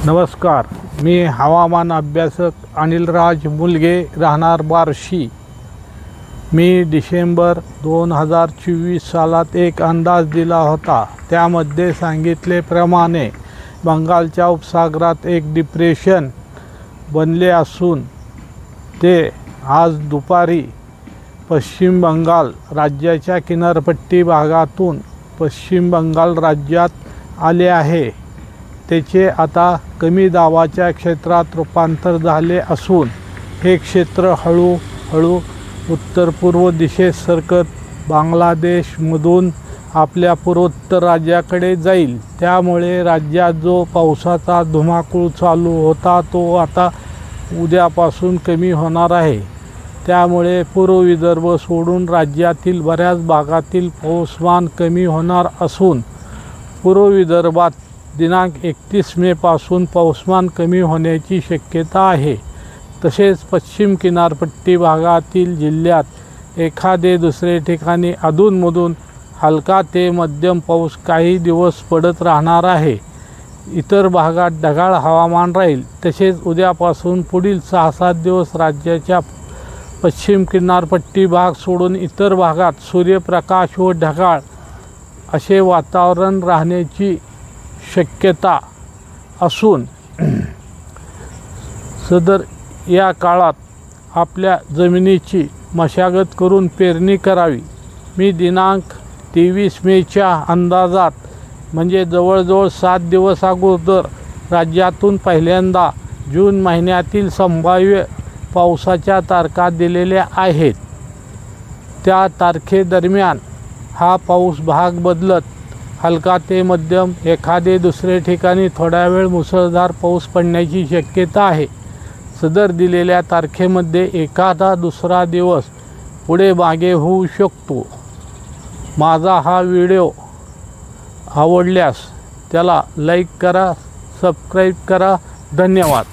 नमस्कार, मी हवामान अभ्यासक अनिलराज मुलगे, राहणार बार्शी। मी डिसेंबर 2024 सालात एक अंदाज दिला होता। त्यामध्ये सांगितल्याप्रमाणे बंगालच्या उपसागरात एक डिप्रेशन बनले असून ते आज दुपारी पश्चिम बंगाल राज्याच्या किनारपट्टी भागातून पश्चिम बंगाल राज्यात आले आहे। त्याचे आता कमी दाबाच्या क्षेत्रात रूपांतर झाले असून हे क्षेत्र हळूहळू उत्तर पूर्व दिशेत सरकत बांगलादेशमधून आपल्या पूर्वोत्तर राज्याकडे जाईल। त्यामुळे राज्यात जो पावसाचा धुमाकूळ चालू होता तो आता उद्यापासून कमी होणार आहे। त्यामुळे पूर्व विदर्भ सोडून राज्यातील बऱ्याच भागातील पाऊसमान कमी होणार असून पूर्व विदर्भात दिनांक 31 मे पासून पाऊसमान कमी होण्याची शक्यता आहे। तसेच पश्चिम किनारपट्टी भागातील जिल्ह्यात एखादे दुसरे ठिकाणी अधूनमधून हलका ते मध्यम पाऊस काही दिवस पडत राहणार आहे। इतर भागात ढगाळ हवामान राहील। तसेच उद्यापासून पुढील 6-7 दिवस राज्याच्या पश्चिम किनारपट्टी भाग सोडून इतर भागात सूर्यप्रकाश व ढगाळ असे वातावरण राहण्याची शक्यता असून सदर या काळात आपल्या जमिनीची मशागत करून पेरणी करावी। मी दिनांक 23 मेच्या अंदाजात म्हणजे जवळजवळ 7 दिवस अगोदर राज्यातून पहिल्यांदा जून महिन्यातील संभाव्य पावसाच्या तारखा दिलेल्या आहेत। त्या तारखेदरम्यान हा पाऊस भाग बदलत हलका ते मध्यम एखादे दुसरे ठिकाणी थोडा वेळ मुसळधार पाऊस पडण्याची शक्यता आहे। सदर दिलेल्या तारखेमध्ये एखादा दुसरा दिवस पुढे मागे होऊ शकतो। माझा हा व्हिडिओ आवडल्यास त्याला लाईक करा, सबस्क्राईब करा। धन्यवाद।